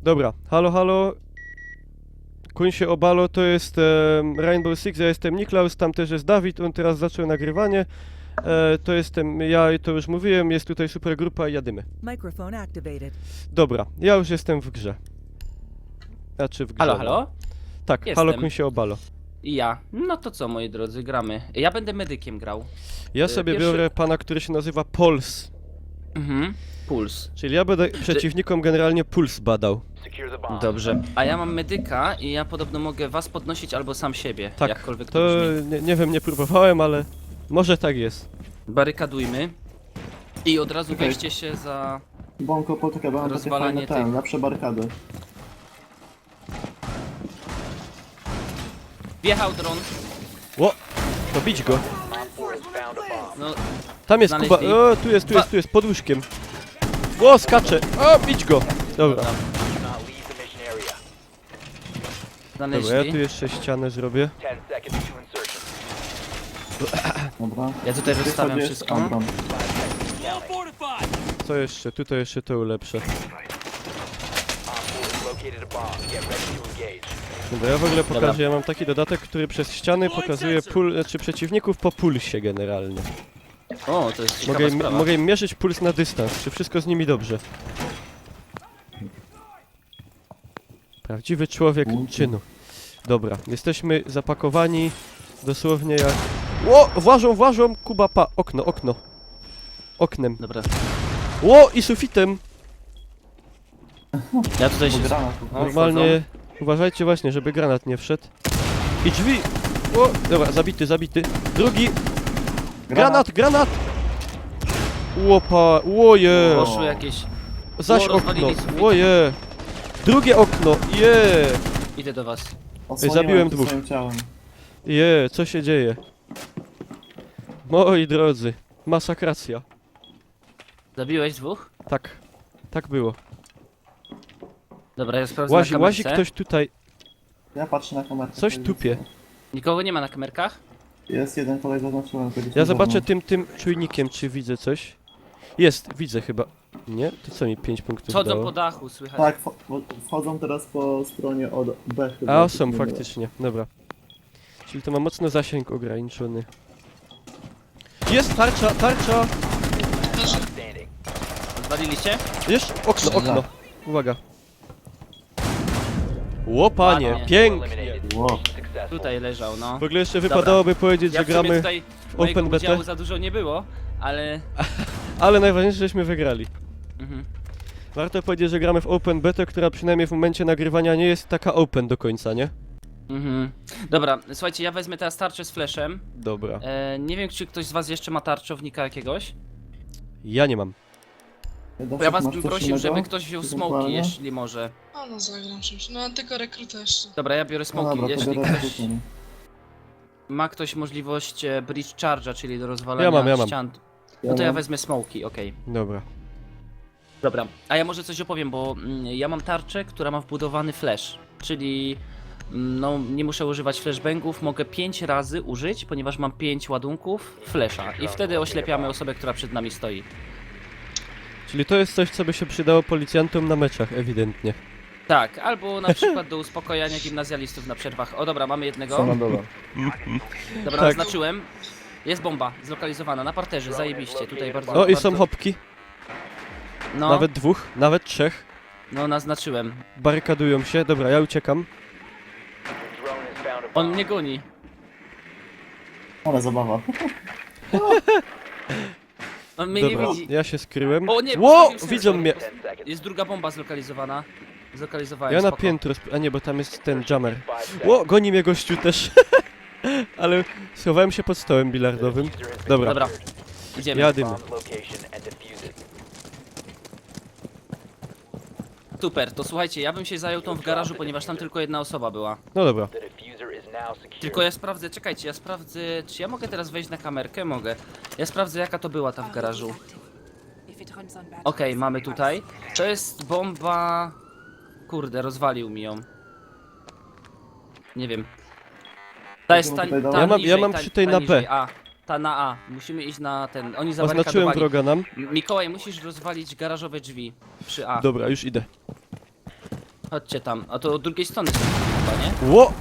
Dobra, halo, halo. Kuń się obalo, to jest Rainbow Six, ja jestem Niklaus, tam też jest Dawid, on teraz zaczął nagrywanie. To jestem ja i to już mówiłem, jest tutaj super grupa i jadymy. Microphone activated. Dobra, ja już jestem w grze. Znaczy w grze. Halo, no. halo? Tak, Jestem. halo, kuń się obalo. I ja. No to co, moi drodzy, gramy. Ja będę medykiem grał. Ja sobie Pierwszy- biorę pana, który się nazywa Pols. Mhm. Puls. Czyli ja będę przeciwnikom generalnie puls badał. Dobrze. A ja mam medyka i ja podobno mogę was podnosić albo sam siebie. Tak, Jakkolwiek to to brzmi. nie wiem, nie próbowałem, ale może tak jest. Barykadujmy. I od razu Okej. weźcie się za... Bąko, poczekaj, bo mam takie Rozwalanie fajne tych. lepsze barykady. Wjechał dron. Ło! To bić go. No, Tam jest Znaleźli. Kuba. O, tu jest, pod łóżkiem. O, skacze! O, bić go! Dobra. znaleźli. Dobra, ja tu jeszcze ścianę zrobię. Dobra. Ja tutaj rozstawiam Jest wszystko. Andron. Co jeszcze? Tutaj jeszcze to ulepszę. Dobra, ja w ogóle pokażę, Dobra. ja mam taki dodatek, który przez ściany pokazuje znaczy przeciwników po pulsie generalnie. O, to jest ciekawa sprawa. Mogę im mierzyć puls na dystans, czy wszystko z nimi dobrze. Prawdziwy człowiek czynu. Dobra, jesteśmy zapakowani dosłownie jak... Ło! Włażą, Kuba, pa! Okno. Oknem. Dobra. Ło! I sufitem! Ja tutaj się... Granat. O, Normalnie... Uważajcie właśnie, żeby granat nie wszedł. I drzwi! O! Dobra, zabity. Drugi! Granat! Łopa! Łoje! Poszły jakieś... Zaś O, okno! rozwalili sufit. Łoje! Drugie okno! Je! Idę do was. Osłoniłem zabiłem to dwóch. swoim ciałem. Je! Co się dzieje? Moi drodzy, masakracja. Zabiłeś dwóch? Tak było. Dobra, ja sprawdzę Łazi na kamerce. ktoś tutaj, Ja patrzę na kamerkę. coś tupie. Nikogo nie ma na kamerkach? Jest jeden kolega, zaznaczyłem. to gdzieś Ja na zobaczę zewnątrz. tym czujnikiem, czy widzę coś. Jest, widzę chyba. Nie? To co mi 5 punktów Chodzą dało? po dachu, słychać. Tak, wchodzą teraz po stronie od B chyba. A, są faktycznie, dobra. Czyli to ma mocno zasięg ograniczony. Jest tarcza! Odwaliliście? Jeszcze okno. Uwaga. Łopanie, Ładnie. pięknie. Wow. Tutaj leżał, no. W ogóle jeszcze Dobra. wypadałoby powiedzieć, Ja że w sumie gramy, tutaj mojego Open BT. udziału za dużo nie było, ale... ale najważniejsze, żeśmy wygrali. Mhm. Warto powiedzieć, że gramy w Open Beta, która przynajmniej w momencie nagrywania nie jest taka open do końca, nie? Mhm. Dobra, słuchajcie, ja wezmę teraz tarczę z flashem. Dobra. Nie wiem, czy ktoś z was jeszcze ma tarczownika jakiegoś. Ja nie mam. Bo ja was Masz bym coś prosił, innego? żeby ktoś wziął smoki, Ewentualnie? jeśli może. A no zagram czymś, no tylko rekruta jeszcze. Dobra, ja biorę No smoki, dobra, to jeśli biorę ktoś... rekruta. Ma ktoś możliwość bridge charge'a, czyli do rozwalania Ja mam. ścian. No to ja mam. wezmę smoki, okej. Dobra. Dobra, a ja może coś opowiem, bo ja mam tarczę, która ma wbudowany flash, czyli no nie muszę używać flashbangów, mogę 5 razy użyć, ponieważ mam 5 ładunków flasha i wtedy oślepiamy osobę, która przed nami stoi. Czyli to jest coś, co by się przydało policjantom na meczach, ewidentnie. Tak, albo na przykład do uspokojania gimnazjalistów na przerwach. O dobra, mamy jednego. Są na dole. Dobra, Tak. naznaczyłem. Jest bomba zlokalizowana na parterze, zajebiście, tutaj bardzo... O, i są bardzo... hopki. No, Nawet 2, nawet 3. no naznaczyłem. Barykadują się. Dobra, ja uciekam. On mnie goni. Ale zabawa. On mnie Dobra, nie widzi. ja się skryłem. O nie, Ło! postawił Widzą sensor. mnie. Jest druga bomba zlokalizowana. Zlokalizowałem, Ja na spoko. piętro... A nie, bo tam jest ten jammer. Ło! Goni mnie gościu też. Ale schowałem się pod stołem bilardowym. Dobra, Dobra, idziemy. jadymy. Super, to słuchajcie, ja bym się zajął tą w garażu, ponieważ tam tylko jedna osoba była. No dobra. Tylko ja sprawdzę, czekajcie, ja sprawdzę, czy ja mogę teraz wejść na kamerkę? Mogę. Ja sprawdzę, jaka to była ta w garażu. Okej, mamy tutaj. To jest bomba... Kurde, rozwalił mi ją. Nie wiem. Ta jest ta, Tutaj ta dałem? Ja mam niżej, przy tej ta na niżej. B. A, ta na A. Musimy iść na ten. Oni Oznaczyłem zabarykadowali. wroga nam. Mikołaj, musisz rozwalić garażowe drzwi przy A. Dobra, już idę. Chodźcie tam. A to od drugiej strony są chyba, nie? Ło!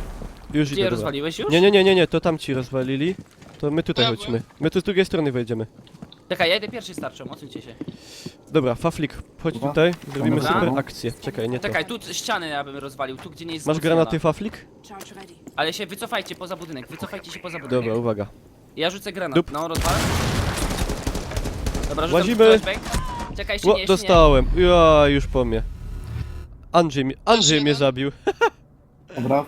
Już Gdzie idę, dobra. rozwaliłeś już? Nie, to tam ci rozwalili. To my tutaj Ja chodźmy. My tu z drugiej strony wejdziemy. Czekaj, ja idę pierwszy starczą, odsuńcie się. Dobra, Faflik, chodź Dobra. tutaj. Zrobimy Dobra. super akcję. Czekaj, nie to. Czekaj, tu ściany ja bym rozwalił, tu gdzie nie jest Masz wzmocniona. granaty, Faflik? Ale się wycofajcie poza budynek, wycofajcie się poza budynek. Dobra, uwaga. Ja rzucę granat, Dup. no rozwal. Dobra, rzucam Łazimy. flashbang. Czekaj, jeszcze Ło, nie, jeszcze dostałem. Ja, już po mnie. Andrzej mnie zabił. Dobra,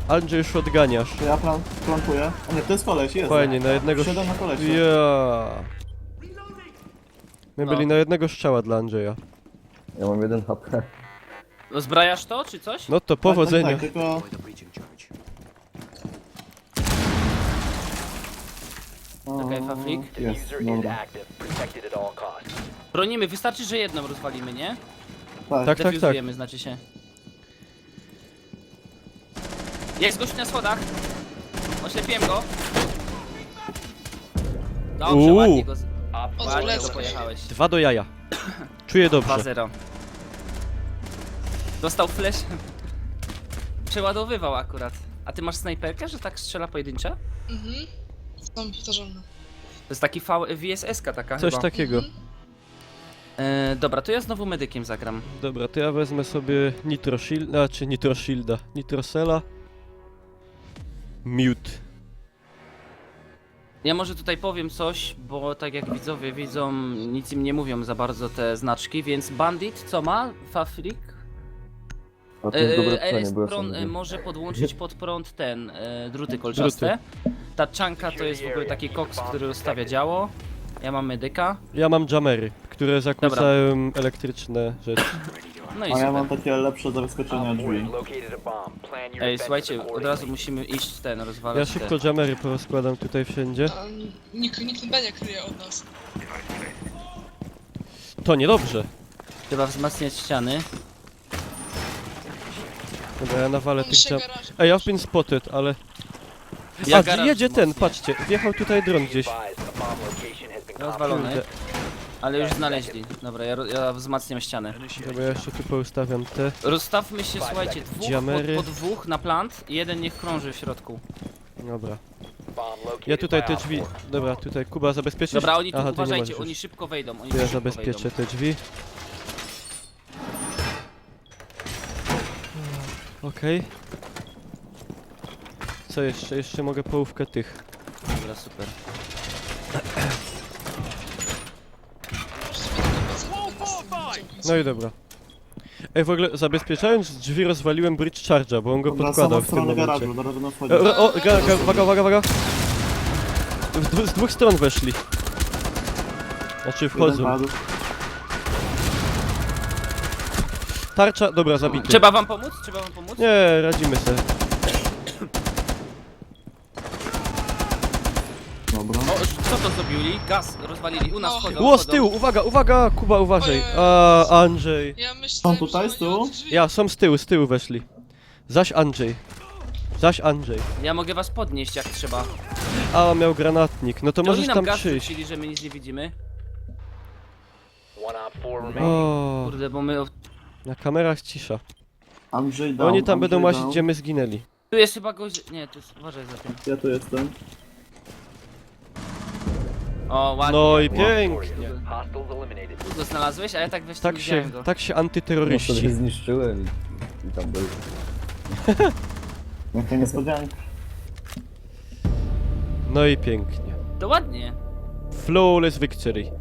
Andrzej shotganiarz. to ja plantuję. A nie, to jest koleś, jest. Fajnie, na jednego... Siedem na kolesie. Ja. My No. byli na jednego strzała dla Andrzeja. Ja mam 1 HP. nie. Zbrajasz to, czy coś? No to powodzenia. Tak, tylko... Okej, Faflik. Jest, dobra. Bronimy, wystarczy, że jedną rozwalimy, nie? Tak. Defuzujemy, znaczy się. Jest gość na schodach. Oślepiłem go. Dobrze, Uuu. ładnie go. Od Ładnie go pleców. pojechałeś. 2 do jaja. Czuję dobrze. 2-0. Dostał flash. Przeładowywał akurat. A ty masz snajperkę, że tak strzela pojedyncza? Mhm. Są powtarzalne. To jest taki VSS-ka taka Coś chyba. takiego. Dobra, to ja znowu medykiem zagram. Dobra, to ja wezmę sobie Nitro Shield, znaczy Nitro Shielda. Nitrosela. Mute. Ja może tutaj powiem coś, bo tak jak widzowie widzą, nic im nie mówią za bardzo te znaczki, więc Bandit co ma? Fafrik? A to jest dobre pytanie, RS bo ja Pron sam może podłączyć pod prąd druty kolczaste. Ta czanka to jest w ogóle taki koks, który rozstawia działo. Ja mam medyka. Ja mam jamery, które zakłócają elektryczne rzeczy. No i A ja super. mam takie lepsze zabezpieczenia drzwi. Ej, słuchajcie, od razu musimy iść rozwalać Ja szybko jamery porozkładam tutaj wszędzie. A nikt B nie kryje od nas. To niedobrze. Trzeba wzmacniać ściany. Dobra, ja nawalę On tych się jam... garaż. Ej, ja bym spotted, ale... Ja A, garaż jedzie ten, wzmocnię. patrzcie. Wjechał tutaj dron gdzieś. Rozwalony, Kurde. ale już znaleźli. Dobra, ja wzmacniam ścianę. Dobra, ja jeszcze tu poustawiam te. Rozstawmy się, słuchajcie, Diamery. po dwóch na plant i jeden niech krąży w środku. Dobra. Ja tutaj te drzwi... Dobra, tutaj Kuba zabezpieczysz? Dobra, oni tu Aha, ty nie uważajcie, możesz oni już. szybko wejdą, oni To ja szybko zabezpieczę wejdą. te drzwi. Okej. Co jeszcze? Jeszcze mogę połówkę tych. Dobra, super. No i dobra. Ej, w ogóle zabezpieczając drzwi rozwaliłem bridge charge'a, bo on go Dobra, podkładał samą w tym stronę momencie. garażu, zaraz będą wchodzić. Uwaga. Z dwóch stron weszli. Znaczy Jeden wchodzą. padł. Tarcza, dobra, zabity. Trzeba wam pomóc? Trzeba wam pomóc? Nie, radzimy sobie. Dobra. O, co to zrobili? Gaz rozwalili, u nas O. wchodzą. Ło, z wchodzą. tyłu, uwaga, Kuba, uważaj. Ojej. A, Andrzej. Ja myślałem, Są tutaj, że z tyłu? oni od drzwi. Ja, są z tyłu weszli. Zaś Andrzej. Ja mogę was podnieść jak trzeba. A, on miał granatnik. No to Czy możesz oni nam tam gaz przyjść. rzucili, że my nic nie widzimy? O, Kurde, bo my... na kamerach cisza. Andrzej dał. Oni tam będą Andrzej łazić, dał. gdzie my zginęli. Tu jest chyba gość... Nie, tu jest... Uważaj za tym. Ja tu jestem. O, ładnie. No i pięknie. Tu go znalazłeś, a ja tak weź nie widziałem go. Tak się No antyterroryści. sobie zniszczyłem i tam był. Jaka niespodzianka. No i pięknie. To ładnie. Flawless victory.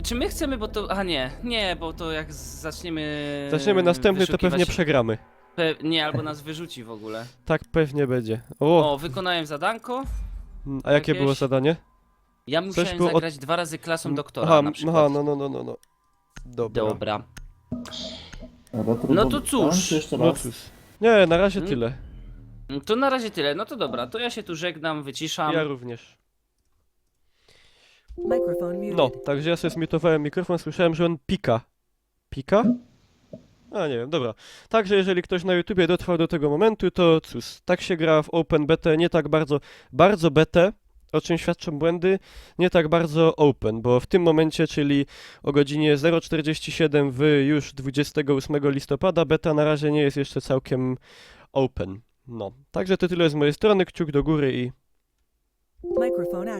Czy my chcemy, bo to... A nie, bo to jak zaczniemy... Zaczniemy następny, to pewnie wyszukiwać- przegramy. Nie, albo nas wyrzuci w ogóle. Tak pewnie będzie. O, O, wykonałem zadanko. a jakie jakieś- było zadanie? Ja musiałem było od- zagrać 2 razy klasą doktora Aha, na przykład. aha, no. Dobra. Dobra. Retro No to Bomb- cóż. Czy jeszcze No raz? cóż. Nie, na razie Hmm? tyle. To na razie tyle. No to dobra, to ja się tu żegnam, wyciszam. Ja również. Microphone muted. No, także ja sobie zmiutowałem mikrofon, słyszałem, że on pika. Pika? A nie wiem, dobra. Także jeżeli ktoś na YouTubie dotrwał do tego momentu, to cóż, tak się gra w Open BT, nie tak bardzo, bardzo BT, o czym świadczą błędy, nie tak bardzo open, bo w tym momencie, czyli o godzinie 0:47 w już 28 listopada, beta na razie nie jest jeszcze całkiem open. No, także to tyle z mojej strony, kciuk do góry i Microphone activated.